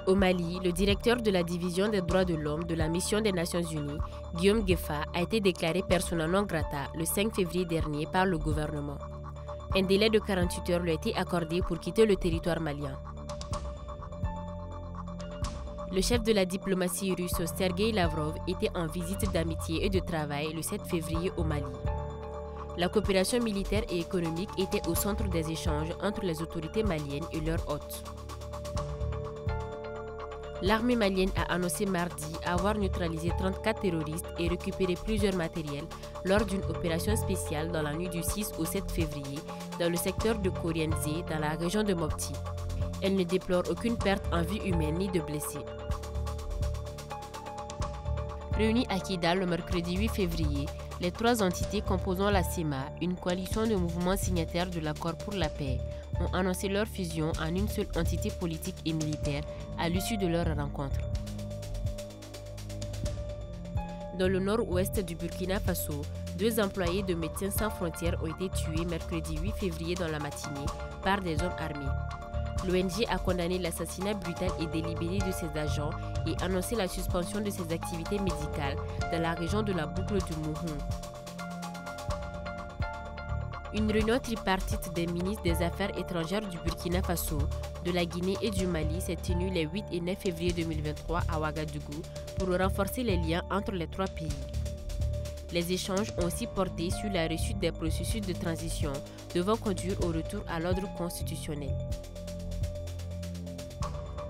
Au Mali, le directeur de la division des droits de l'homme de la mission des Nations Unies, Guillaume Gueffa, a été déclaré persona non grata le 5 février dernier par le gouvernement. Un délai de 48 heures lui a été accordé pour quitter le territoire malien. Le chef de la diplomatie russe, Sergei Lavrov, était en visite d'amitié et de travail le 7 février au Mali. La coopération militaire et économique était au centre des échanges entre les autorités maliennes et leurs hôtes. L'armée malienne a annoncé mardi avoir neutralisé 34 terroristes et récupéré plusieurs matériels lors d'une opération spéciale dans la nuit du 6 au 7 février dans le secteur de Korienzé, dans la région de Mopti. Elle ne déplore aucune perte en vie humaine ni de blessés. Réunies à Kidal le mercredi 8 février, les trois entités composant la CEMA, une coalition de mouvements signataires de l'accord pour la paix, ont annoncé leur fusion en une seule entité politique et militaire à l'issue de leur rencontre. Dans le nord-ouest du Burkina Faso, 2 employés de Médecins sans frontières ont été tués mercredi 8 février dans la matinée par des hommes armés. L'ONG a condamné l'assassinat brutal et délibéré de ses agents et annoncé la suspension de ses activités médicales dans la région de la boucle du Mouhoun. Une réunion tripartite des ministres des Affaires étrangères du Burkina Faso, de la Guinée et du Mali s'est tenue les 8 et 9 février 2023 à Ouagadougou pour renforcer les liens entre les 3 pays. Les échanges ont aussi porté sur la réussite des processus de transition devant conduire au retour à l'ordre constitutionnel.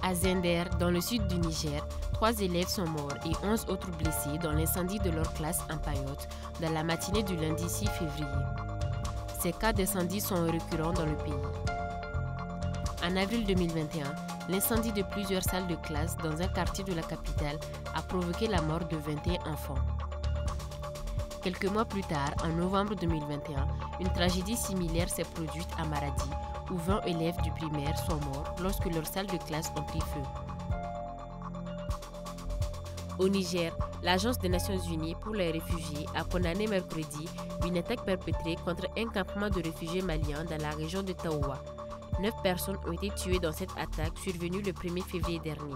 À Zender, dans le sud du Niger, 3 élèves sont morts et 11 autres blessés dans l'incendie de leur classe en Payotte dans la matinée du lundi 6 février. Ces cas d'incendie sont récurrents dans le pays. En avril 2021, l'incendie de plusieurs salles de classe dans un quartier de la capitale a provoqué la mort de 21 enfants. Quelques mois plus tard, en novembre 2021, une tragédie similaire s'est produite à Maradi, où 20 élèves du primaire sont morts lorsque leurs salles de classe ont pris feu. Au Niger, l'Agence des Nations Unies pour les réfugiés a condamné mercredi une attaque perpétrée contre un campement de réfugiés maliens dans la région de Taoua. 9 personnes ont été tuées dans cette attaque survenue le 1er février dernier.